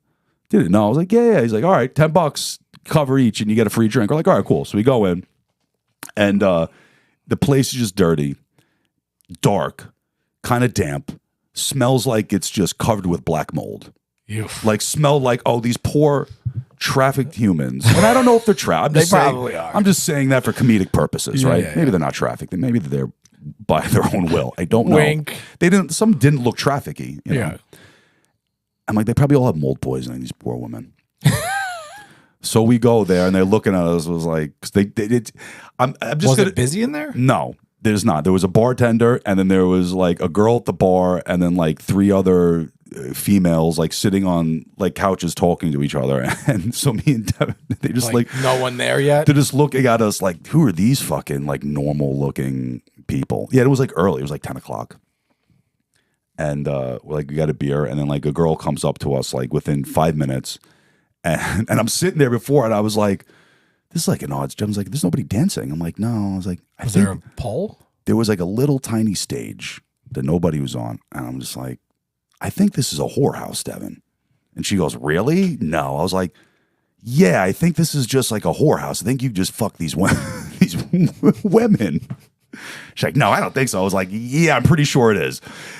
Did it? No. I was like, yeah. He's like, all right, $10 cover each and you get a free drink. We're like, all right, cool. So we go in. And the place is just dirty, dark, kind of damp, smells like it's just covered with black mold. Ew. Like, smell like, oh, these poor trafficked humans. And I don't know if they're trapped. They probably are. I'm just saying that for comedic purposes, right? Yeah, maybe they're not trafficked. Maybe they're by their own will. I don't know. Wink. Some didn't look trafficky. You know? Yeah. I'm like, they probably all have mold poisoning, these poor women. So we go there, and they're looking at us. Was like, I'm just. Was it busy in there? No, there's not. There was a bartender, and then there was like a girl at the bar, and then like three other females like sitting on like couches talking to each other. And so me and Devin, they just like no one there yet. They're just looking at us like, who are these fucking like normal looking people? Yeah, it was like early. It was like 10 o'clock. And we're like, we got a beer, and then like a girl comes up to us like within 5 minutes. And I'm sitting there before, and I was like, this is like an odd. Jim's like, there's nobody dancing. I'm like, no. I was like, was there a pole? There was like a little tiny stage that nobody was on. And I'm just like, I think this is a whorehouse, Devin. And she goes, really? No. I was like, yeah, I think this is just like a whorehouse. I think you just fucked these women. These women. She's like, no, I don't think so. I was like, yeah, I'm pretty sure it is.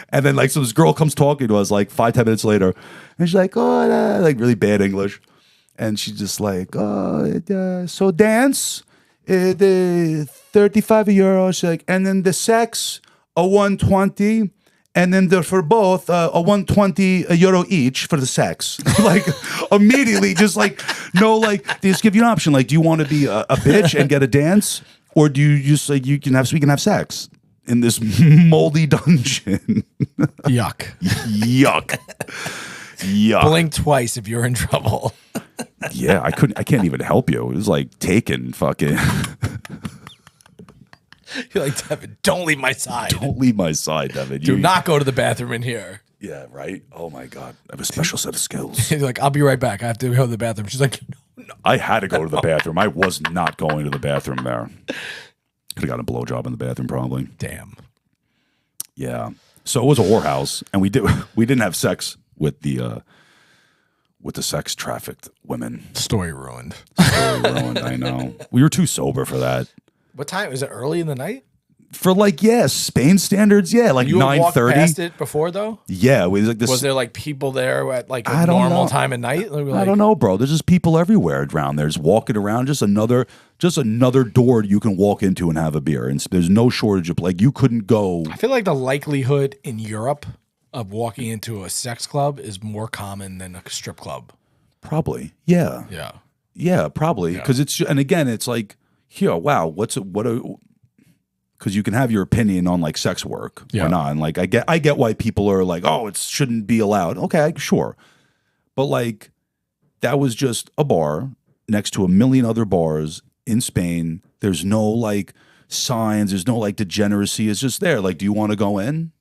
And then like, so this girl comes talking to us like 5-10 minutes later, and she's like, oh, like really bad English. And she's just like, oh, so dance, the 35 euros. She's like, and then the sex, a 120. And then for both, a 120 euro each for the sex. Like, immediately, just like, no, like, they just give you an option. Like, do you want to be a bitch and get a dance? Or do you just like, we can have sex in this moldy dungeon? Yuck. Yuck. Yuck. Blink twice if you're in trouble. Yeah, I can't even help you. It was like taken fucking. You're like, Devin, don't leave my side. Don't leave my side, Devin. Do not go to the bathroom in here. Yeah, right? Oh my God. I have a special set of skills. He's like, I'll be right back. I have to go to the bathroom. She's like, no. I had to go to the bathroom. I was not going to the bathroom there. Could have gotten a blowjob in the bathroom, probably. Damn. Yeah. So it was a whorehouse, and we didn't have sex with the sex trafficked women. Story ruined. I know. We were too sober for that. What time? Was it early in the night? For like, Spain standards, like 9:30. Past it before though? Yeah, like this. Was there like people there at like a normal time of night? Like, I don't know, bro. There's just people everywhere around there, just walking around. Just another door you can walk into and have a beer. And there's no shortage of like you couldn't go. I feel like the likelihood in Europe of walking into a sex club is more common than a strip club. Probably, yeah, probably because it's and again it's like here, wow, because you can have your opinion on like sex work or not, and like I get why people are like, oh, it shouldn't be allowed. Okay, sure, but like that was just a bar next to a million other bars in Spain. There's no like signs. There's no like degeneracy. It's just there. Like, do you want to go in?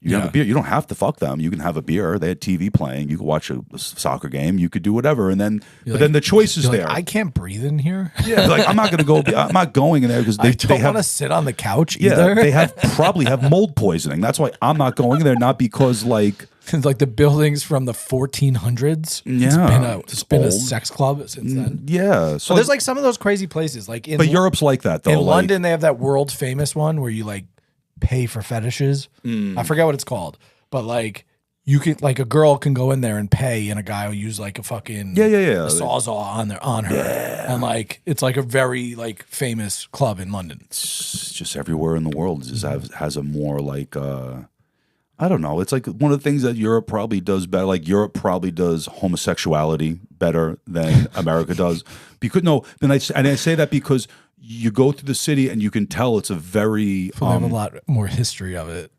You have a beer. You don't have to fuck them. You can have a beer. They had TV playing. You could watch a soccer game. You could do whatever. And then, then the choice is there. I can't breathe in here. Yeah, like I'm not going to go. I'm not going in there because they don't want to sit on the couch either. They probably have mold poisoning. That's why I'm not going in there. Not because like it's like the buildings from the 1400s. Yeah, it's been a sex club since then. Yeah, so there's like some of those crazy places. Like but Europe's like that though. In London, they have that world famous one where you like pay for fetishes. I forget what it's called, but like you could like a girl can go in there and pay, and a guy will use like a fucking a sawzall on her, and like it's like a very like famous club in London. It's just everywhere in the world has a more like I don't know. It's like one of the things that Europe probably does better. Like Europe probably does homosexuality better than America does. Because and I say that because you go through the city and you can tell it's a very they have a lot more history of it.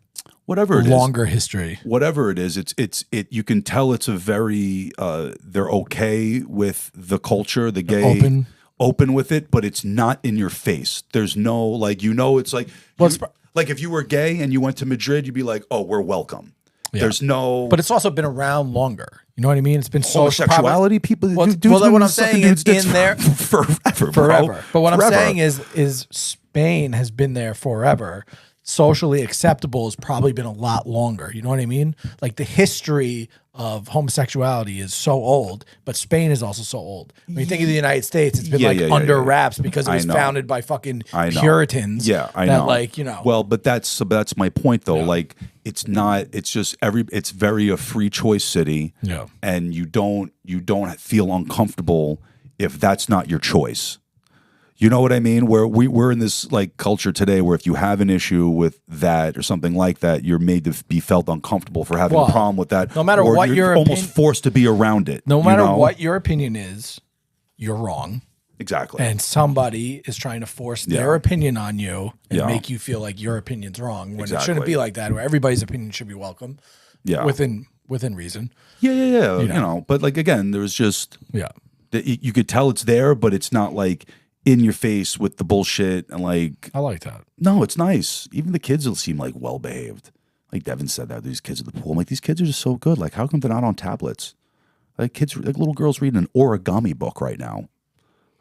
Whatever it is, longer history. Whatever it is, it's you can tell it's a very they're okay with the culture, the gay, open with it, but it's not in your face. There's no like it's like like if you were gay and you went to Madrid, you'd be like, oh, we're welcome. Yeah. There's no, but it's also been around longer. You know what I mean? It's been homosexuality. People, what I'm saying is in there forever. But what I'm saying is Spain has been there forever. Socially acceptable has probably been a lot longer. You know what I mean? Like the history of homosexuality is so old, but Spain is also so old. When you think of the United States, it's been under wraps because it was founded by fucking Puritans. Yeah, I know. Like, Well, but that's my point though. Yeah. Like it's not. It's just it's very a free choice city. Yeah, and you don't feel uncomfortable if that's not your choice. You know what I mean? Where we're in this like culture today where if you have an issue with that or something like that, you're made to be felt uncomfortable for having a problem with that. No matter what you're almost forced to be around it. No matter what your opinion is, you're wrong. Exactly. And somebody is trying to force their opinion on you and make you feel like your opinion's wrong when it shouldn't be like that. Where everybody's opinion should be welcome. Yeah. Within reason. Yeah. You know, but like again, there's just you could tell it's there, but it's not like in your face with the bullshit and like I like that. No, it's nice. Even the kids will seem like well behaved. Like Devin said that these kids at the pool. I'm like, these kids are just so good. Like, how come they're not on tablets? Like kids, like little girls reading an origami book right now.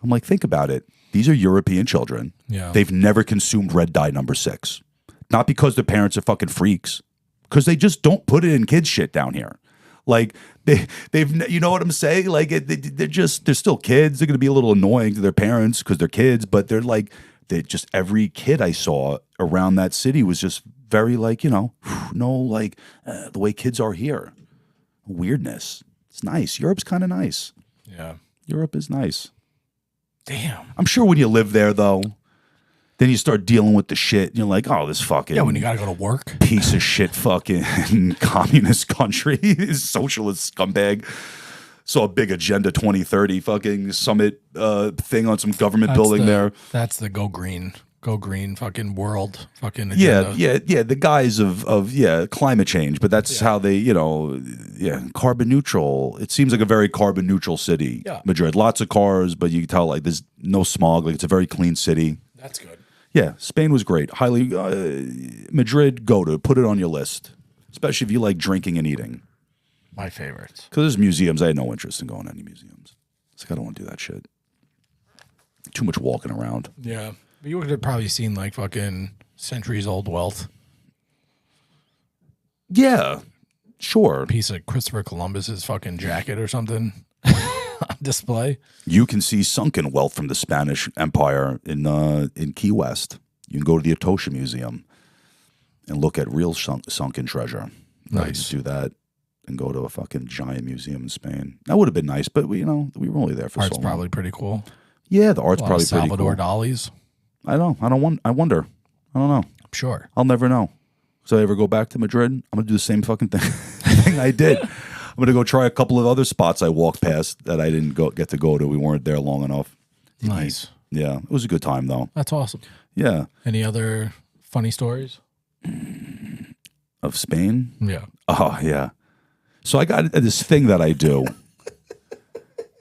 I'm like, think about it. These are European children. Yeah. They've never consumed red dye number 6. Not because their parents are fucking freaks. Because they just don't put it in kids shit down here. Like they've, you know what I'm saying? Like they're still kids. They're going to be a little annoying to their parents because they're kids, but they're like, just every kid I saw around that city was just very like, no, like the way kids are here. Weirdness. It's nice. Europe's kind of nice. Yeah. Europe is nice. Damn. I'm sure when you live there though, then you start dealing with the shit. And you're like, oh, this fucking when you gotta go to work, piece of shit, fucking communist country, socialist scumbag. Saw a big Agenda 2030 fucking summit thing on some government building there. That's the go green fucking world fucking agenda. Yeah. The guise of climate change, but that's how they carbon neutral. It seems like a very carbon neutral city. Yeah. Madrid, lots of cars, but you can tell like there's no smog. Like it's a very clean city. That's good. Yeah, Spain was great. Highly, Madrid, put it on your list, especially if you like drinking and eating. My favorites. Because there's museums. I had no interest in going to any museums. It's like I don't want to do that shit. Too much walking around. Yeah, but you would have probably seen like fucking centuries old wealth. Yeah, sure. A piece of Christopher Columbus's fucking jacket or something. On display. You can see sunken wealth from the Spanish Empire in Key West. You can go to the Atocha Museum and look at real sunken treasure. Nice. Do that and go to a fucking giant museum in Spain. That would have been nice, but we were only there for art's so long. Probably pretty cool. Yeah, the art's probably pretty cool. Salvador Dali's. I wonder. I don't know. I'm sure. I'll never know. So I ever go back to Madrid, I'm gonna do the same fucking thing I did. I'm going to go try a couple of other spots I walked past that I didn't get to go to. We weren't there long enough. Nice. Yeah. It was a good time, though. That's awesome. Yeah. Any other funny stories? Of Spain? Yeah. Oh, yeah. So I got this thing that I do.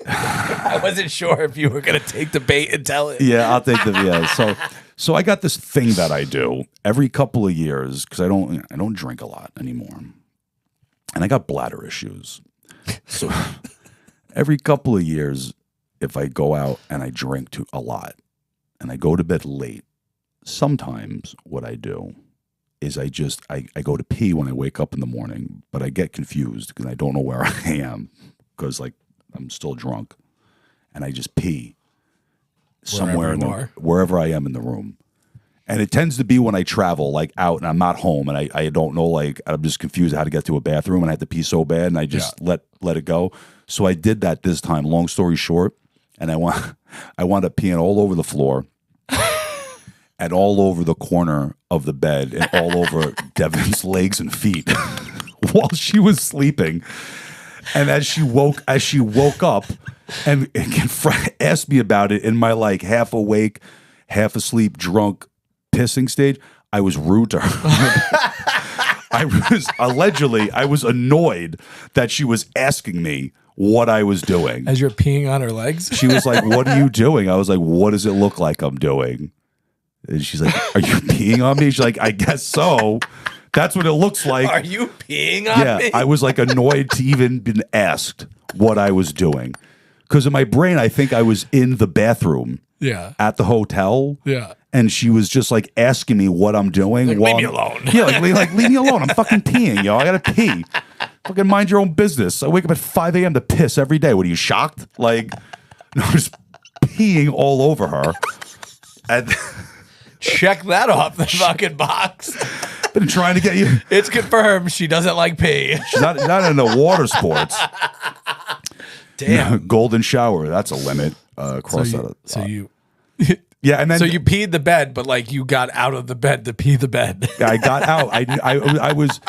I wasn't sure if you were going to take the bait and tell it. Yeah, I'll take the So I got this thing that I do every couple of years because I don't drink a lot anymore, and I got bladder issues. So every couple of years, if I go out and I drink a lot, and I go to bed late, sometimes what I do is I go to pee when I wake up in the morning, but I get confused because I don't know where I am because like I'm still drunk, and I just pee somewhere wherever I am in the room. And it tends to be when I travel, like out and I'm not home and I don't know, like I'm just confused how to get to a bathroom and I have to pee so bad and I just let it go. So I did that this time, long story short, and I wound up peeing all over the floor and all over the corner of the bed and all over Devin's legs and feet while she was sleeping. And as she woke up and asked me about it in my like half awake, half asleep, drunk pissing stage, I was rude to her. I was annoyed that she was asking me what I was doing. As you're peeing on her legs? She was like, "What are you doing?" I was like, "What does it look like I'm doing?" And she's like, "Are you peeing on me?" She's like, "I guess so. That's what it looks like." Are you peeing on me? Yeah, I was like annoyed to even been asked what I was doing. Because in my brain, I think I was in the bathroom at the hotel. Yeah. And she was just like asking me what I'm doing. Like, leave me alone. Yeah, like leave me alone. I'm fucking peeing, yo. I gotta pee. Fucking mind your own business. I wake up at 5 a.m. to piss every day. What are you, shocked? Like, no, I'm just peeing all over her. And check that off the fucking box. Been trying to get you. It's confirmed she doesn't like pee. She's not into water sports. Damn. No, golden shower. That's a limit. Cross that. Yeah, and then so you peed the bed, but like you got out of the bed to pee the bed. I got out. I was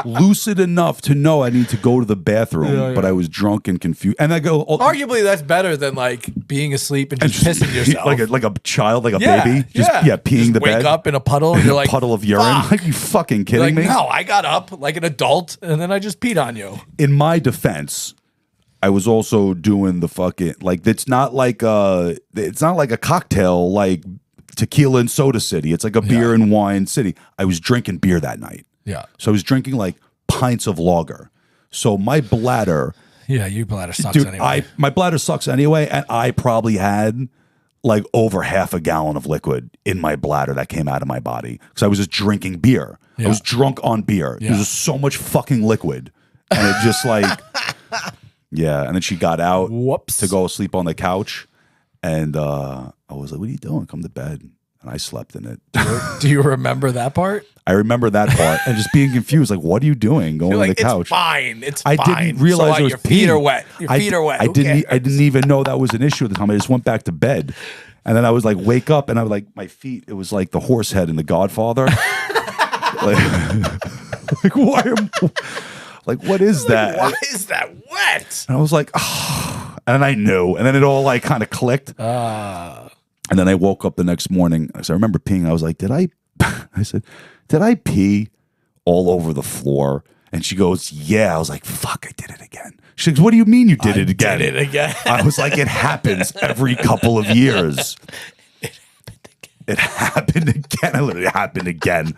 lucid enough to know I need to go to the bathroom, but I was drunk and confused. And I go, arguably that's better than like being asleep and just pissing yourself, like a child, like a baby, just peeing the bed. Wake up in a puddle, and you're like puddle of urine. Fuck. Like, you fucking kidding me? No, I got up like an adult, and then I just peed on you. In my defense, I was also doing the fucking like it's not like a cocktail like tequila and soda city. It's like a beer and wine city. I was drinking beer that night. Yeah. So I was drinking like pints of lager. So my bladder. Yeah, your bladder sucks anyway. My bladder sucks anyway, and I probably had like over half a gallon of liquid in my bladder that came out of my body because I was just drinking beer. I was drunk on beer. There was just so much fucking liquid, and it just like. Yeah, and then she got out to go sleep on the couch, and I was like, "What are you doing? Come to bed." And I slept in it. Do you remember that part? I remember that part, and just being confused, like, "What are you doing? Going on the couch?" It's fine. It's I fine. didn't realize so it was your feet are wet. Your feet are wet. I didn't even know that was an issue at the time. I just went back to bed, and then I was like, wake up, and I was like, my feet. It was like the horse head in The Godfather. like why am? Like, what is that? Why is that wet? And I was like, oh. And I knew. And then it all like kind of clicked. And then I woke up the next morning. I remember peeing. I was like, I said, did I pee all over the floor? And she goes, yeah. I was like, fuck, I did it again. She goes, what do you mean you did it again? Did it again. I was like, it happens every couple of years. It happened again. It literally happened again.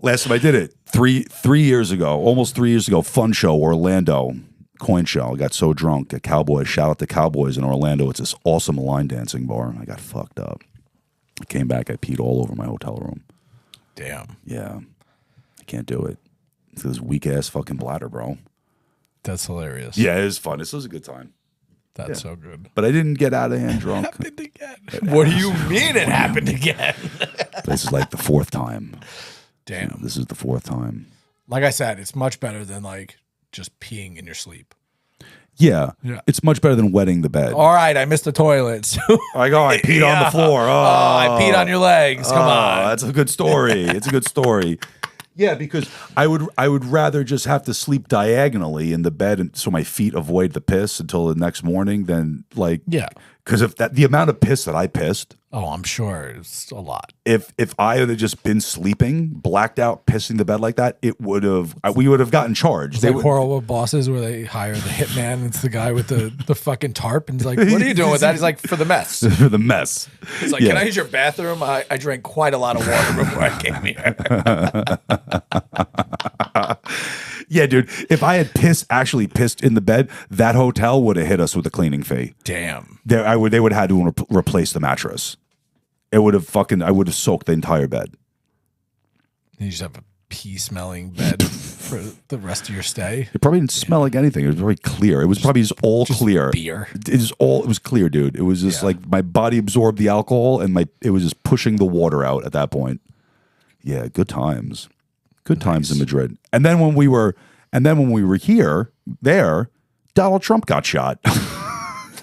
Last time I did it, three years ago, almost 3 years ago, fun show, Orlando, coin show. I got so drunk at Cowboys. Shout out to Cowboys in Orlando. It's this awesome line dancing bar. I got fucked up. I came back, I peed all over my hotel room. Damn. Yeah. I can't do it. It's this weak ass fucking bladder, bro. That's hilarious. Yeah, it was fun. This was a good time. That's so good. But I didn't get out of hand drunk. It happened again. What do you mean it happened again? This is like the fourth time. Damn. This is the fourth time. Like I said, it's much better than like just peeing in your sleep. Yeah. It's much better than wetting the bed. All right, I missed the toilet. I peed on the floor. I peed on your legs. Come on. That's a good story. It's a good story. Yeah, because I would rather just have to sleep diagonally in the bed, and so my feet avoid the piss until the next morning than like Because if the amount of piss that I pissed, Oh, I'm sure it's a lot. if I had just been sleeping, blacked out, pissing the bed like that, we would have gotten charged. It's like horrible bosses where they hire the hitman. It's the guy with the fucking tarp, and he's like, "What are you doing with that?" He's like, "For the mess." For the mess. He's like, "Can I use your bathroom? I drank quite a lot of water before I came here." Yeah, dude. If I had actually pissed in the bed, that hotel would have hit us with a cleaning fee. Damn. They would have had to replace the mattress. I would have soaked the entire bed. You just have a pee-smelling bed for the rest of your stay. It probably didn't smell like anything. It was very clear. It was probably just all clear. Beer. It was clear, dude. It was just like my body absorbed the alcohol and it was just pushing the water out at that point. Yeah, good times. Good times in Madrid. And then when we were there, Donald Trump got shot.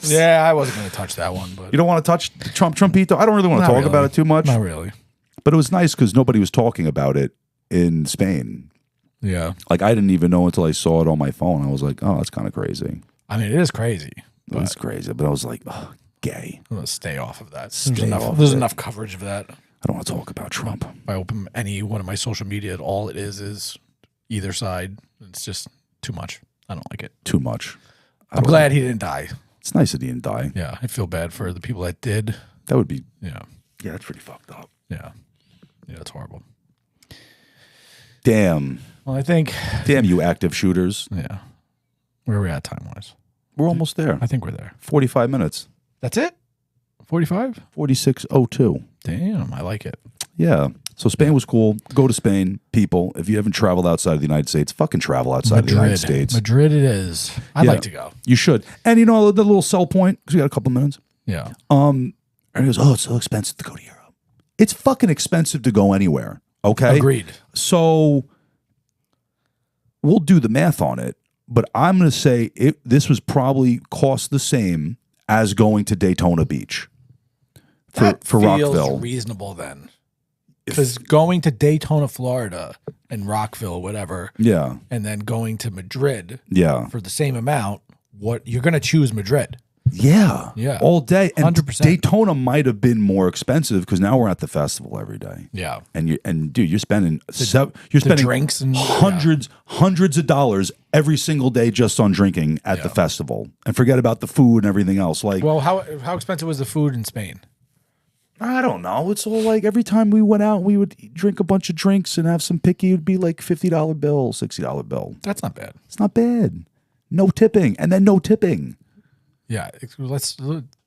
Yeah, I wasn't going to touch that one, but You don't want to touch Trumpito? I don't really want to talk about it too much. Not really. But it was nice because nobody was talking about it in Spain. Yeah. Like, I didn't even know until I saw it on my phone. I was like, oh, that's kind of crazy. I mean, it is crazy. It was crazy. But I was like, oh, gay. I'm going to stay off of that. Off There's of it. enough coverage of that. I don't want to talk about Trump. If I open any one of my social media, all it is either side. It's just too much. I don't like it. Too much. I'm glad he didn't die. It's nice that he didn't die. Yeah, I feel bad for the people that did. That would be, Yeah, that's pretty fucked up. yeah, it's horrible. Damn. Well, I think, Damn you active shooters. yeah. Where are we at time-wise? We're almost there. I think we're there. 45 minutes. That's it? 45? 46:02. Damn, I like it. Yeah. So Spain was cool. Go to Spain, people. If you haven't traveled outside of the United States, fucking travel outside of the United States. Madrid it is. I'd like to go. You should. And you know the little sell point, because we got a couple minutes. Yeah. And he goes, oh, it's so expensive to go to Europe. It's fucking expensive to go anywhere. Okay? Agreed. So we'll do the math on it, but I'm going to say this was probably cost the same as going to Daytona Beach for feels Rockville. Reasonable then. Because going to Daytona, Florida, and Rockville, whatever, Yeah. and then going to Madrid Yeah. for the same amount, what you're going to choose Madrid. Yeah. Yeah. All day. And 100%. Daytona might have been more expensive because now we're at the festival every day. Yeah. And dude, you're spending drinks and hundreds of dollars every single day just on drinking at the festival. And forget about the food and everything else. Like, Well, how expensive was the food in Spain? I don't know. It's all like every time we went out, we would drink a bunch of drinks and have some picky. It would be like $50 bill, $60 bill. That's not bad. It's not bad. No tipping. And then no tipping. Yeah.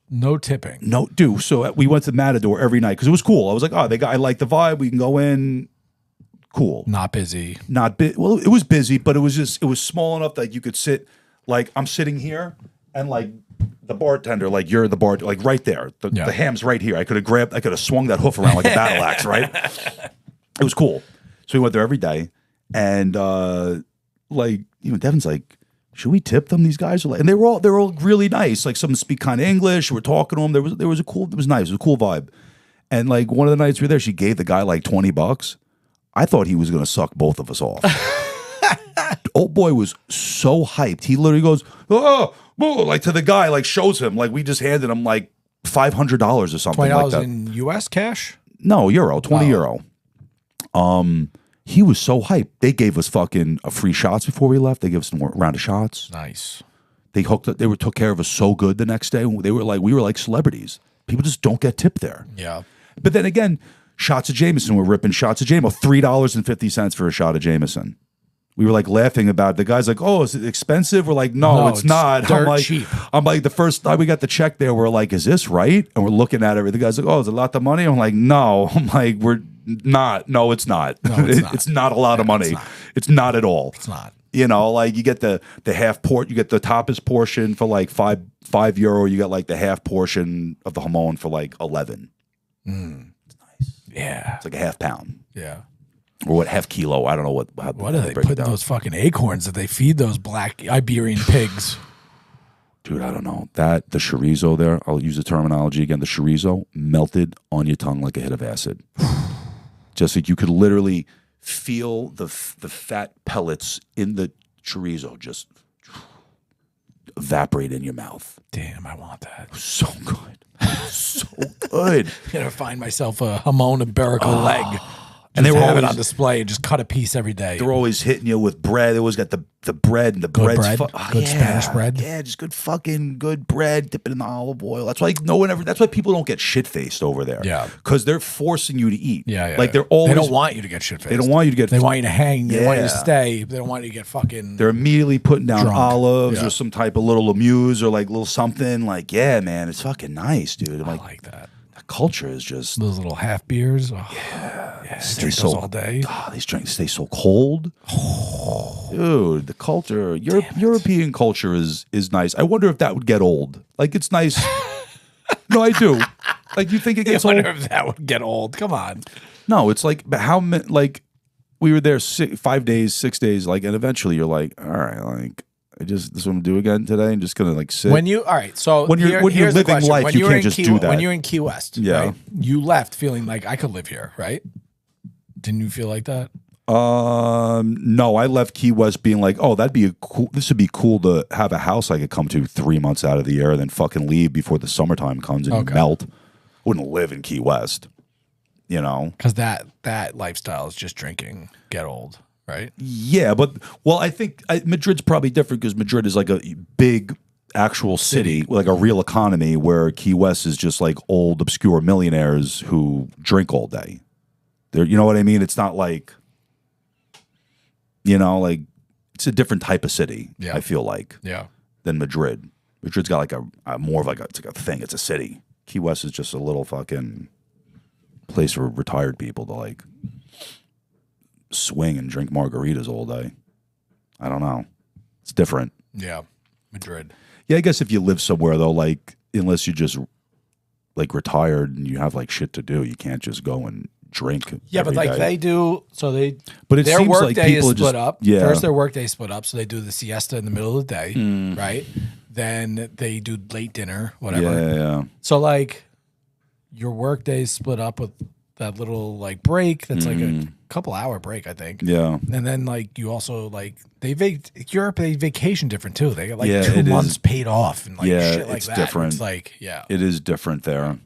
No tipping. No, dude. So we went to Matador every night because it was cool. I was like, oh, I like the vibe. We can go in. Cool. Not busy. Not big. Well, it was busy, but it was small enough that you could sit. Like, I'm sitting here and like the bartender, like you're the bar, like right there. The ham's right here. I could have swung that hoof around like a battle axe, right? It was cool. So we went there every day, and Devin's like, should we tip them? These guys are like, and they're all really nice. Like, some speak kind of English. We're talking to them. It was nice. It was a cool vibe. And like one of the nights we were there, she gave the guy like $20. I thought he was going to suck both of us off. Old boy was so hyped. He literally goes, oh, like to the guy, like shows him, like we just handed him like $500 or something like that. $20 in US cash? No, euro, 20 euro. He was so hyped. They gave us fucking free shots before we left. They gave us a round of shots. Nice. They took care of us so good the next day. We were like celebrities. People just don't get tipped there. Yeah. But then again, shots of Jameson. We're ripping shots of Jameson. $3.50 for a shot of Jameson. We were like laughing about it. The guy's like, oh, is it expensive? We're like, no, it's not. Dirt cheap. I'm like, the first time we got the check there, we're like, is this right? And we're looking at it. The guy's like, oh, is it a lot of money? I'm like, no. I'm like, we're not. No, it's not. No, it's not. It's not a lot of money. It's not at all. It's not. You know, like you get the half port, you get the tapas portion for like five euro. You get like the half portion of the jamon for like 11. It's nice. Yeah. It's like a half pound. Yeah. Or what, half kilo? I don't know what. What do they put in those fucking acorns that they feed those black Iberian pigs? Dude, I don't know. The chorizo there, I'll use the terminology again, the chorizo melted on your tongue like a hit of acid. Just like you could literally feel the fat pellets in the chorizo just evaporate in your mouth. Damn, I want that. So good. So good. I'm gonna find myself a jamon iberico leg. And they were have always it on display and just cut a piece every day. They're always hitting you with bread. They always got the bread and the Good bread's bread, good Spanish bread. Yeah, just good fucking good bread. Dip it in the olive oil. That's why That's why people don't get shit faced over there. Yeah, because they're forcing you to eat. Yeah. Like they're always. They don't want you to get shit faced. They don't want you to get. They want you to hang. They want you to Yeah. stay. They don't want you to get fucking. They're immediately putting down drunk. olives Yeah. or some type of little amuse or like little something. Like, yeah, man, it's fucking nice, dude. I Like, like that. the culture is just. Those little half beers. Oh, yeah. Drink those all day. Oh, these drinks stay so cold. Dude, the culture, European culture is nice. I wonder if that would get old. Like, it's nice. No, I do. Like, you think it gets I wonder old? if that would get old. Come on. No, it's like, but how many, like, we were there 5 days, 6 days, like, and eventually you're like, all right, like, this is what I'm gonna do again today. I'm just gonna like sit. All right, so when you're here's the living question. life, When you were can't in just Key, do that. When you're in Key West, Yeah. right, you left feeling like I could live here, right? Didn't you feel like that? No, I left Key West being like, oh, this would be cool to have a house I could come to 3 months out of the year and then fucking leave before the summertime comes and melt. Wouldn't live in Key West, you know? Because that lifestyle is just drinking, get old, right? Yeah, but, well, I think Madrid's probably different because Madrid is like a big actual city, like a real economy, where Key West is just like old, obscure millionaires who drink all day. You know what I mean? It's not like, you know, like, it's a different type of city, I feel like, than Madrid. Madrid's got like a more of like it's like a thing. It's a city. Key West is just a little fucking place for retired people to like swing and drink margaritas all day. I don't know. It's different. Yeah, Madrid. Yeah, I guess if you live somewhere though, like unless you just like retired and you have like shit to do, you can't just go and drink. Yeah, but like day. they do, so they. But it their seems work like day people is are just split up. yeah. First, their work day is split up, so they do the siesta in the middle of the day, right? Then they do late dinner, whatever. Yeah. So like, your work day is split up with that little like break. That's like a couple hour break, I think. Yeah. And then like you also like Europe they vacation different too. They got like Yeah, 2 it months is. paid off and like shit like it's that. different. It's like It is different there.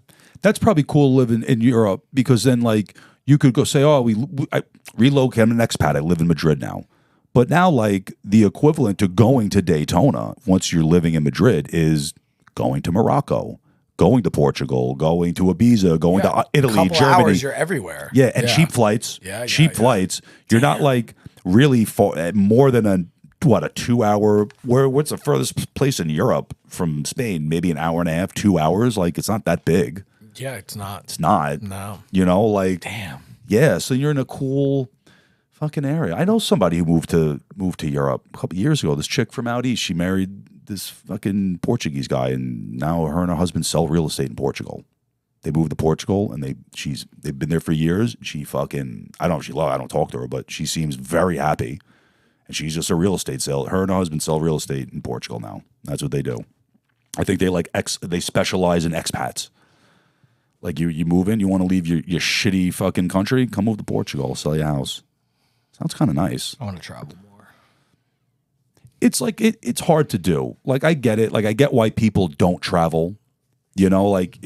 That's probably cool living in Europe because then like you could go say, oh, I relocate. I'm an expat. I live in Madrid now. But now like the equivalent to going to Daytona once you're living in Madrid is going to Morocco, going to Portugal, going to Ibiza, going to Italy, couple Germany. hours, you're everywhere. Yeah, and cheap flights. Cheap flights. You're not like really far, more than a 2-hour. What's the furthest place in Europe from Spain? Maybe an hour and a half, 2 hours. Like it's not that big. Yeah, it's not. It's not. No. You know, like Damn. yeah. So you're in a cool fucking area. I know somebody who moved to Europe a couple years ago. This chick from out east. She married this fucking Portuguese guy, and now her and her husband sell real estate in Portugal. They moved to Portugal, and they've been there for years. She fucking I don't talk to her, but she seems very happy, and she's just a real estate sale. Her and her husband sell real estate in Portugal now. That's what they do. I think they they specialize in expats. Like you move in, you want to leave your shitty fucking country, come move to Portugal, sell your house. Sounds kind of nice. I want to travel more. It's like it's hard to do. Like I get it. Like I get why people don't travel. You know, like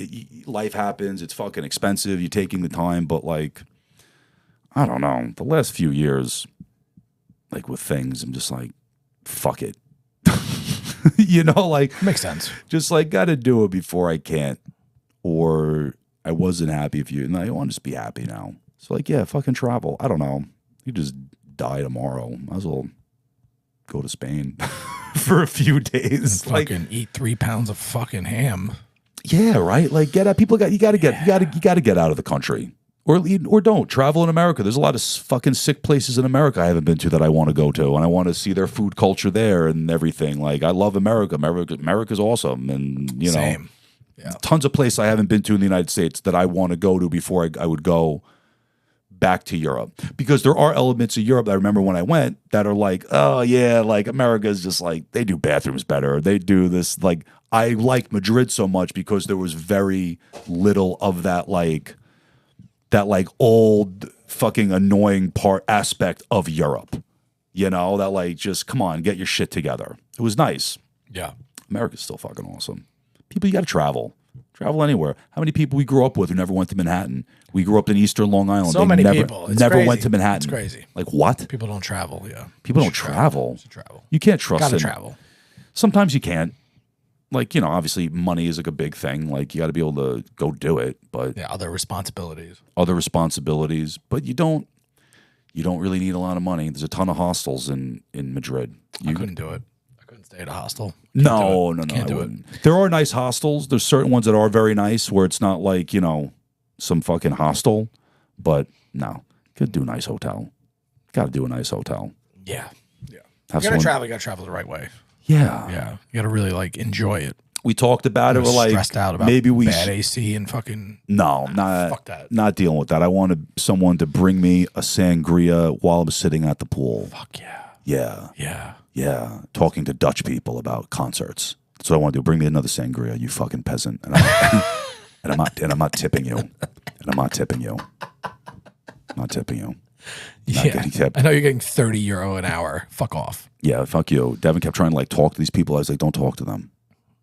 life happens. It's fucking expensive. You're taking the time, but like I don't know. The last few years, like with things, I'm just like, fuck it. You know, like Makes sense. Just like got to do it before I can't, or I wasn't happy if you. And I want to just be happy now. So like, yeah, fucking travel. I don't know. You just die tomorrow. Might as well go to Spain for a few days. And fucking eat 3 pounds of fucking ham. Yeah, right. Like get out. You got to get out of the country, or don't travel in America. There's a lot of fucking sick places in America I haven't been to that I want to go to, and I want to see their food culture there and everything. Like I love America. America's awesome, and you know, Same. Yeah. Tons of places I haven't been to in the United States that I want to go to before I would go back to Europe, because there are elements of Europe that I remember when I went that are like, oh yeah, like America's just like they do bathrooms better. They do this. Like I liked Madrid so much because there was very little of that like old fucking annoying aspect of Europe. You know, that like just come on, get your shit together. It was nice. Yeah. America's still fucking awesome. People, you got to travel. Travel anywhere. How many people we grew up with who never went to Manhattan? We grew up in Eastern Long Island. So many people. It's never crazy. went to Manhattan. It's crazy. Like what? People don't travel. Yeah. People don't travel. Travel. You can't trust Gotta it. travel. Sometimes you can't. Like, you know, obviously money is like a big thing. Like you got to be able to go do it. But yeah, other responsibilities. But you don't really need a lot of money. There's a ton of hostels in Madrid. I couldn't do it. I couldn't stay at a hostel. No. Can't I do wouldn't. There are nice hostels. There's certain ones that are very nice where it's not like, you know, some fucking hostel. But no, could do a nice hotel. Got to do a nice hotel. Yeah. Yeah. Have You gotta someone- travel the right way. Yeah. Yeah. You gotta really like enjoy it. We talked about it. We're like, stressed out about maybe we bad AC and fucking not fuck that. Not dealing with that. I wanted someone to bring me a sangria while I'm sitting at the pool. Fuck yeah. Yeah. Yeah. Yeah. Talking to Dutch people about concerts. That's what I want to do. Bring me another sangria, you fucking peasant. And I'm not tipping you. And I'm not tipping you. I'm not tipping you. Not Yeah. getting tipped. I know you're getting €30 an hour. Fuck off. Yeah, fuck you. Devin kept trying to like talk to these people. I was like, don't talk to them.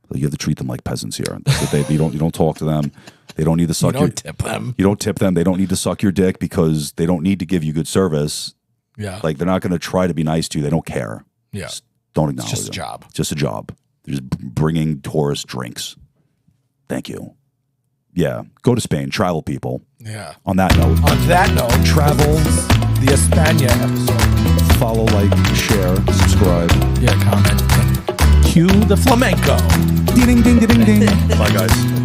Like, you have to treat them like peasants here. That's what you don't talk to them. They don't need to suck You don't tip them. You don't tip them. They don't need to suck your dick because they don't need to give you good service. Yeah. Like they're not going to try to be nice to you. They don't care. Yeah. Just don't acknowledge It's just a them. job. Just a job. They're just bringing tourists drinks. Thank you. Yeah. Go to Spain. Travel, people. Yeah. On that note. On that note, Travel. the España episode. Follow, like, share, subscribe. Yeah, comment. Cue the flamenco. Ding, ding, ding, ding, ding. Bye, guys.